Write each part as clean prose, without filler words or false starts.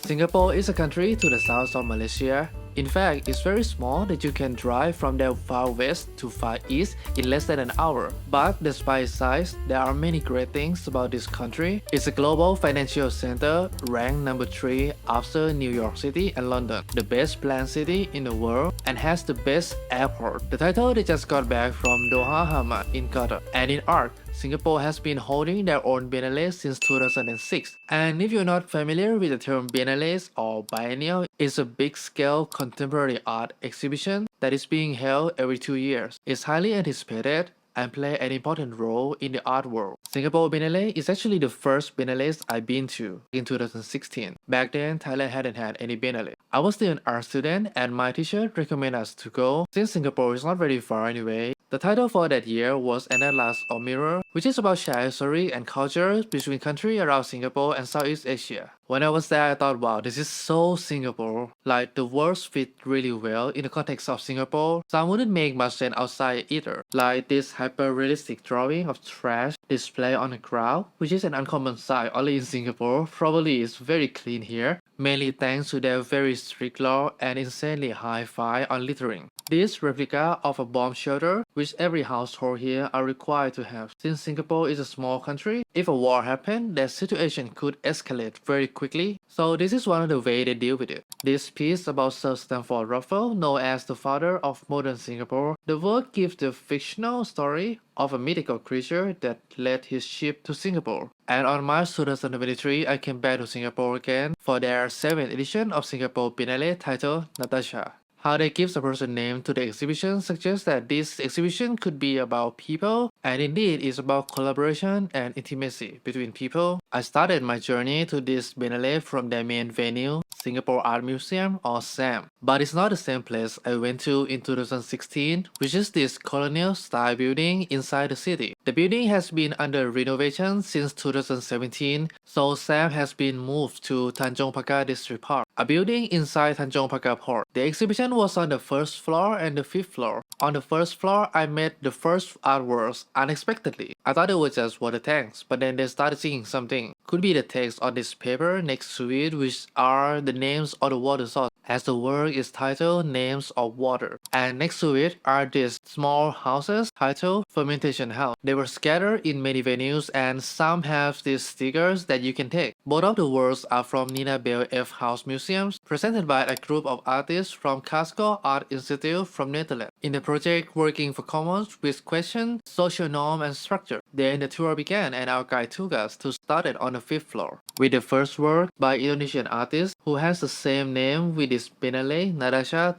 Singapore is a country to the south of Malaysia. In fact, it's very small that you can drive from the far west to far east in less than an hour. But despite its size, there are many great things about this country. It's a global financial center, ranked number 3 after New York City and London, the best planned city in the world, and has the best airport. The title they just got back from Doha Hamad in Qatar. And in art, Singapore has been holding their own Biennale since 2006. And if you're not familiar with the term Biennale or Biennial, it's a big-scale contemporary art exhibition that is being held every 2 years. It's highly anticipated and play an important role in the art world. Singapore Biennale is actually the first Biennale I've been to in 2016. Back then, Thailand hadn't had any Biennale. I was still an art student and my teacher recommended us to go since Singapore is not very far anyway. The title for that year was An Atlas or Mirror, which is about shared history and culture between countries around Singapore and Southeast Asia. When I was there, I thought, wow, this is so Singapore. Like, the words fit really well in the context of Singapore. Some wouldn't make much sense outside either. Like this hyper-realistic drawing of trash displayed on the ground, which is an uncommon sight only in Singapore. Probably is very clean here, mainly thanks to their very strict law and insanely high fine on littering. This replica of a bomb shelter, which every household here are required to have. Since Singapore is a small country, if a war happened, the situation could escalate very quickly. So this is one of the ways they deal with it. This piece about Sir Stamford Raffles, known as the father of modern Singapore, the work gives the fictional story of a mythical creature that led his ship to Singapore. And on March 2023, I came back to Singapore again for their 7th edition of Singapore Biennale titled Natasha. How they give a person name to the exhibition suggests that this exhibition could be about people, and indeed is about collaboration and intimacy between people. I started my journey to this Biennale from their main venue, Singapore Art Museum or SAM. But it's not the same place I went to in 2016, which is this colonial style building inside the city. The building has been under renovation since 2017, so SAM has been moved to Tanjong Pagar District Park, a building inside Tanjong Pagar Port. The exhibition was on the first floor and the 5th floor. On the first floor, I met the first artworks unexpectedly. I thought it was just water tanks, but then they started seeing something. Could be the text on this paper next to it, which are the names of the water source, as the work is titled Names of Water. And next to it are these small houses titled Fermentation House. They were scattered in many venues and some have these stickers that you can take. Both of the works are from Nina Bell F. House Museums, presented by a group of artists from Casco Art Institute from Netherlands. In the project Working for Commons, which questioned social norm and structure. Then the tour began and our guide took us to start it on the 5th floor, with the first work by Indonesian artist who has the same name with his Biennale, Natasha.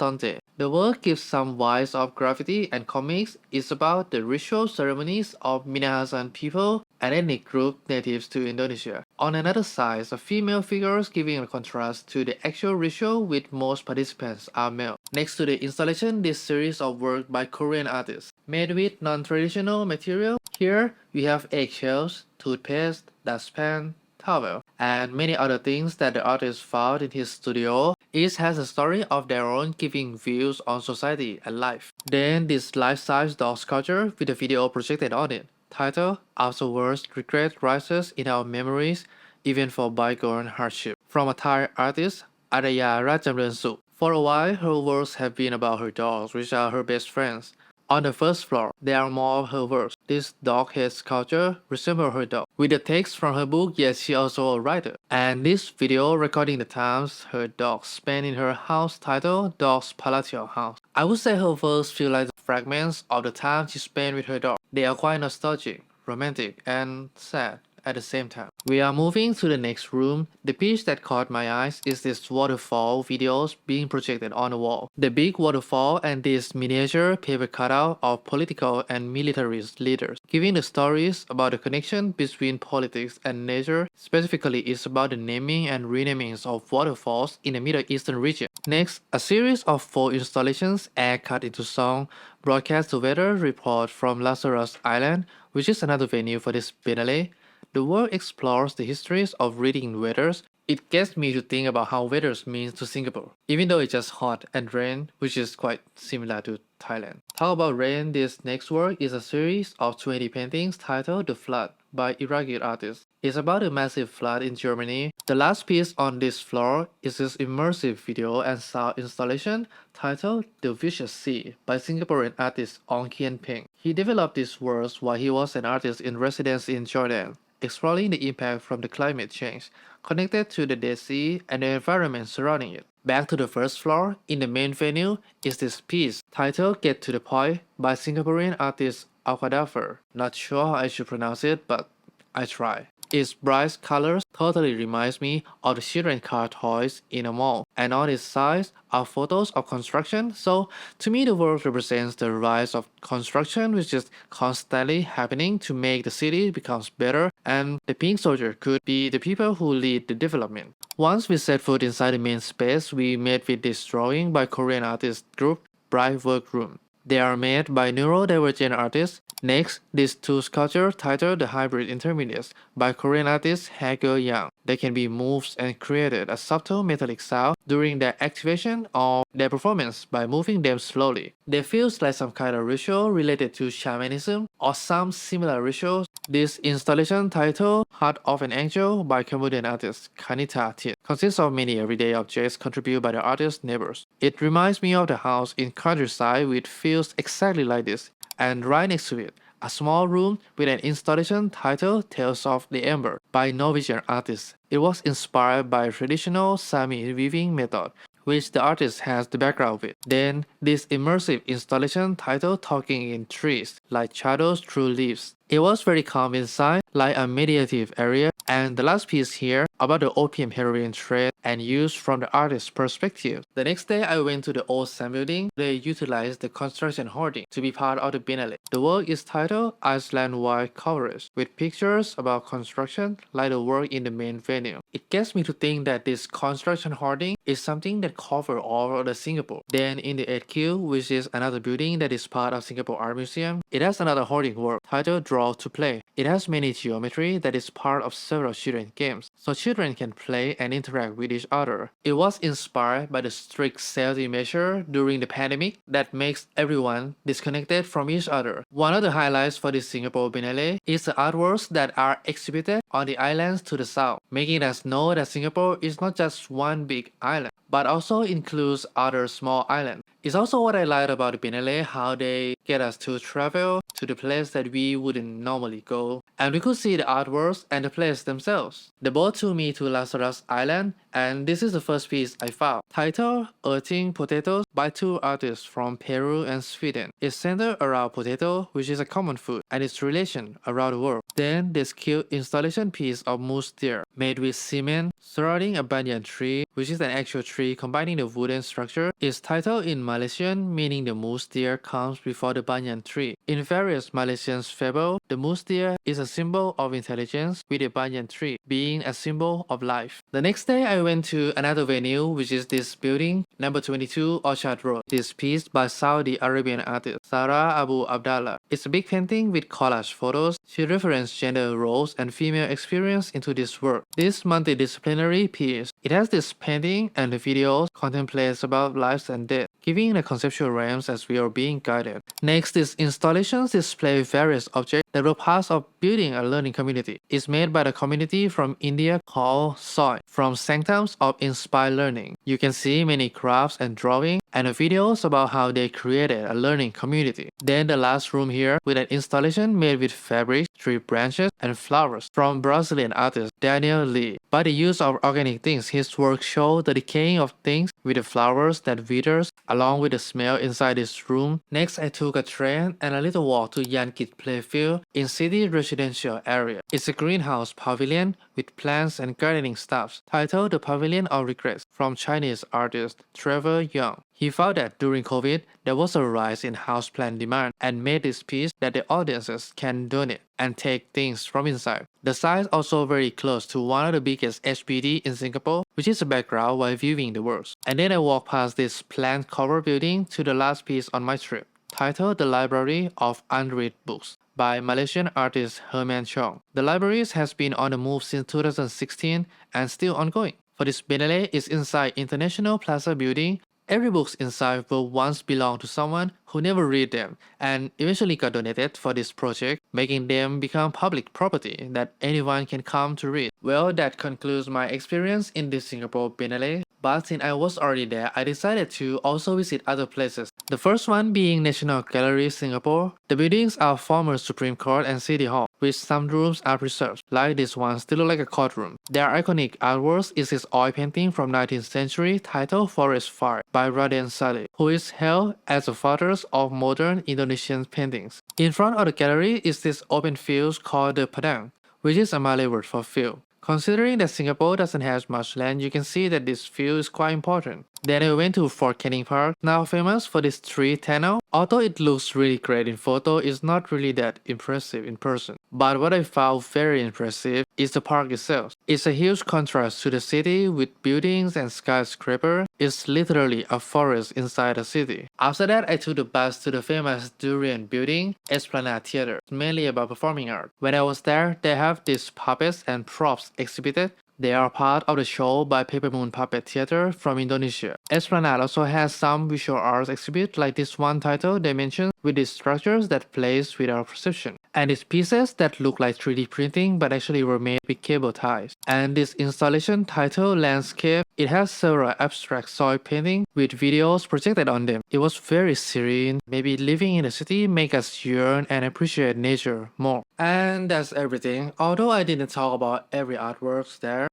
The work gives some vibes of graffiti and comics. It's about the ritual ceremonies of Minahasa people, an ethnic group natives to Indonesia. On another side, a female figures giving a contrast to the actual ritual, with most participants are male. Next to the installation, this series of work by Korean artists, made with non-traditional material. Here, we have eggshells, toothpaste, dustpan, towel, and many other things that the artist found in his studio. Each has a story of their own, giving views on society and life. Then this life-size doll sculpture with a video projected on it, titled Afterwards Regret Rises in Our Memories, Even for Bygone Hardship, from a Thai artist, Araya Rajamrensu. For a while, her works have been about her dogs, which are her best friends. On the first floor, there are more of her works. This dog head sculpture resembles her dog, with the text from her book, yet she also a writer. And this video recording the times her dog spent in her house, titled Dog's Palatial House. I would say her works feel like fragments of the time she spent with her dog. They are quite nostalgic, romantic, and sad at the same time. We are moving to the next room. The piece that caught my eyes is this waterfall videos being projected on the wall. The big waterfall and this miniature paper cutout of political and military leaders, giving the stories about the connection between politics and nature. Specifically, it's about the naming and renamings of waterfalls in the Middle Eastern region. Next, a series of 4 installations, air cut into song, broadcast the weather report from Lazarus Island, which is another venue for this Biennale. The work explores the histories of reading weathers. It gets me to think about how weathers means to Singapore, even though it's just hot and rain, which is quite similar to Thailand. Talk about rain, this next work is a series of 20 paintings titled The Flood by Iraqi artists. is about a massive flood in Germany. The last piece on this floor is this immersive video and sound installation titled The Vicious Sea by Singaporean artist Ong Kian Peng. He developed these works while he was an artist in residence in Jordan, exploring the impact from the climate change connected to the Dead Sea and the environment surrounding it. Back to the first floor, in the main venue, is this piece titled Get to the Point by Singaporean artist Alcadafer. Not sure how I should pronounce it, but I try. Its bright colors totally reminds me of the children's car toys in a mall, and on its sides are photos of construction. So to me the work represents the rise of construction, which is constantly happening to make the city becomes better, and the pink soldier could be the people who lead the development. Once we set foot inside the main space, we met with this drawing by Korean artist group Bright Workroom. They are made by neurodivergent artists. Next, these two sculptures titled The Hybrid Intermediates by Korean artist Hager Yang. They can be moved and created a subtle metallic sound during their activation or their performance by moving them slowly. They feel like some kind of ritual related to shamanism or some similar rituals. This installation titled Heart of an Angel by Cambodian artist Kanita Thit consists of many everyday objects contributed by the artist's neighbors. It reminds me of the house in countryside which feels exactly like this, and right next to it, a small room with an installation titled Tales of the Ember by Norwegian artists. It was inspired by a traditional Sami weaving method, which the artist has the background with. Then, this immersive installation titled Talking in Trees, like shadows through leaves. It was very calm inside, like a meditative area, and the last piece here about the opium heroin trade and use from the artist's perspective. The next day I went to the old Sam building. They utilized the construction hoarding to be part of the Biennale. The work is titled Iceland-wide coverage, with pictures about construction like the work in the main venue. It gets me to think that this construction hoarding is something that covers all of the Singapore. Then in the 8Q, which is another building that is part of Singapore Art Museum, it has another hoarding work titled Draw to Play. It has many geometry that is part of several children's games, so children can play and interact with each other. It was inspired by the strict safety measure during the pandemic that makes everyone disconnected from each other. One of the highlights for the Singapore Biennale is the artworks that are exhibited on the islands to the south, making us know that Singapore is not just one big island, but also includes other small islands. It's also what I like about the Biennale, how they get us to travel to the place that we wouldn't normally go, and we could see the artworks and the place themselves. The boat took me to Lazarus Island, and this is the first piece I found, titled Earthing Potatoes by two artists from Peru and Sweden. It's centered around potato, which is a common food, and its relation around the world. Then this cute installation piece of moose deer, made with cement, surrounding a banyan tree, which is an actual tree combining the wooden structure, is titled in Malaysian, meaning the moose deer comes before the banyan tree. In various Malaysian fables, the moose deer is a symbol of intelligence, with the banyan tree being a symbol of life. The next day I went to another venue, which is this building, number 22 Orchard Road. This piece by Saudi Arabian artist Sarah Abu Abdallah. It's a big painting with collage photos. She referenced gender roles and female experience into this work. This multidisciplinary piece, it has this painting and the videos contemplates about lives and death, giving the conceptual realms as we are being guided. Next, these installations display various objects that were parts of building a learning community. It's made by the community from India called Soy, from Sanctums of Inspired Learning. You can see many crafts and drawing and the videos about how they created a learning community. Then the last room here with an installation made with fabric, tree branches, and flowers from Brazilian artist Daniel Lee. By the use of organic things, his work showed the decaying of things with the flowers that withers along with the smell inside this room. Next, I took a train and a little walk to Kit Playfield in city residential area. It's a greenhouse pavilion with plants and gardening stuffs, titled The Pavilion of Regrets from Chinese artist Trevor Young. He found that during COVID, there was a rise in houseplant demand and made this piece that the audiences can donate and take things from inside. The site also very close to one of the biggest HPD in Singapore, which is a background while viewing the works. And then I walked past this plant cover building to the last piece on my trip, titled The Library of Unread Books by Malaysian artist Herman Chong. The library has been on the move since 2016 and still ongoing. For this Biennale is inside International Plaza building, Every book inside will once belong to someone who never read them and eventually got donated for this project, making them become public property that anyone can come to read. Well, that concludes my experience in the Singapore Biennale. But since I was already there, I decided to also visit other places. The first one being National Gallery, Singapore. The buildings are former Supreme Court and City Hall, with some rooms are preserved, like this one still look like a courtroom. Their iconic artworks is this oil painting from 19th century titled Forest Fire by Raden Saleh, who is hailed as the father of modern Indonesian paintings. In front of the gallery is this open field called the Padang, which is a Malay word for field. Considering that Singapore doesn't have much land, you can see that this field is quite important. Then I went to Fort Canning Park, now famous for this tree tunnel. Although it looks really great in photo, it's not really that impressive in person. But what I found very impressive is the park itself. It's a huge contrast to the city with buildings and skyscrapers. It's literally a forest inside a city. After that, I took the bus to the famous Durian building, Esplanade Theatre, mainly about performing art. When I was there, they have these puppets and props exhibited. They are part of the show by Paper Moon Puppet Theatre from Indonesia. Esplanade also has some visual arts exhibit like this one title they mentioned with these structures that plays with our perception. And these pieces that look like 3D printing but actually were made with cable ties. And this installation titled Landscape, it has several abstract soil painting with videos projected on them. It was very serene. Maybe living in the city make us yearn and appreciate nature more. And that's everything. Although I didn't talk about every artwork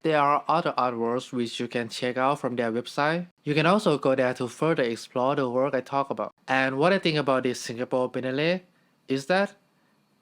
there are other artworks which you can check out from their website. You can also go there to further explore the work I talk about. And what I think about this Singapore Biennale is that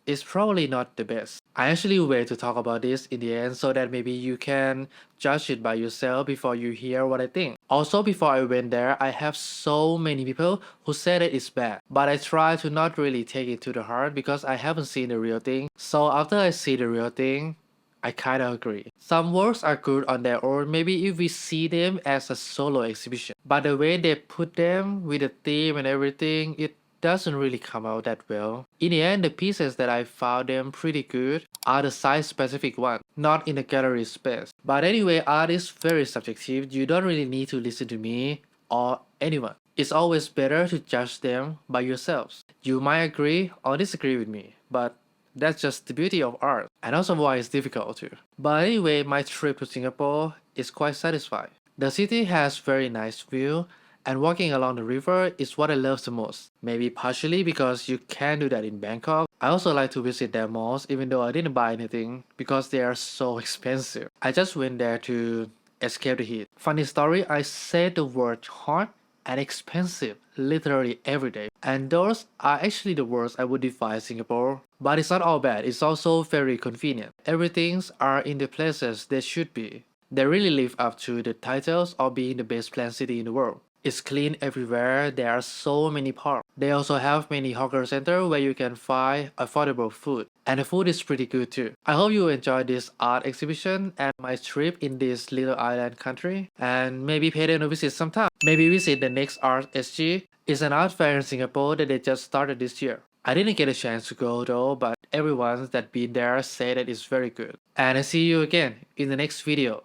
it's probably not the best. I actually wait to talk about this in the end so that maybe you can judge it by yourself before you hear what I think. Also, before I went there, I have so many people who said that it's bad. But I try to not really take it to the heart because I haven't seen the real thing. So after I see the real thing, I kinda agree. Some works are good on their own, maybe if we see them as a solo exhibition. But the way they put them with the theme and everything, it doesn't really come out that well. In the end, the pieces that I found them pretty good are the site-specific ones, not in the gallery space. But anyway, art is very subjective. You don't really need to listen to me or anyone. It's always better to judge them by yourselves. You might agree or disagree with me, but that's just the beauty of art, and also why it's difficult too. But anyway, my trip to Singapore is quite satisfying. The city has very nice view, and walking along the river is what I love the most. Maybe partially because you can't do that in Bangkok. I also like to visit their malls even though I didn't buy anything because they are so expensive. I just went there to escape the heat. Funny story, I said the word hot and expensive literally every day. And those are actually the words I would define Singapore. But it's not all bad, it's also very convenient. Everything's are in the places they should be. They really live up to the titles of being the best planned city in the world. It's clean everywhere, there are so many parks. They also have many hawker centers where you can find affordable food. And the food is pretty good too. I hope you enjoyed this art exhibition and my trip in this little island country. And maybe pay them a visit sometime. Maybe visit the next Art SG. It's an art fair in Singapore that they just started this year. I didn't get a chance to go though, but everyone that been there said that it's very good. And I see you again in the next video.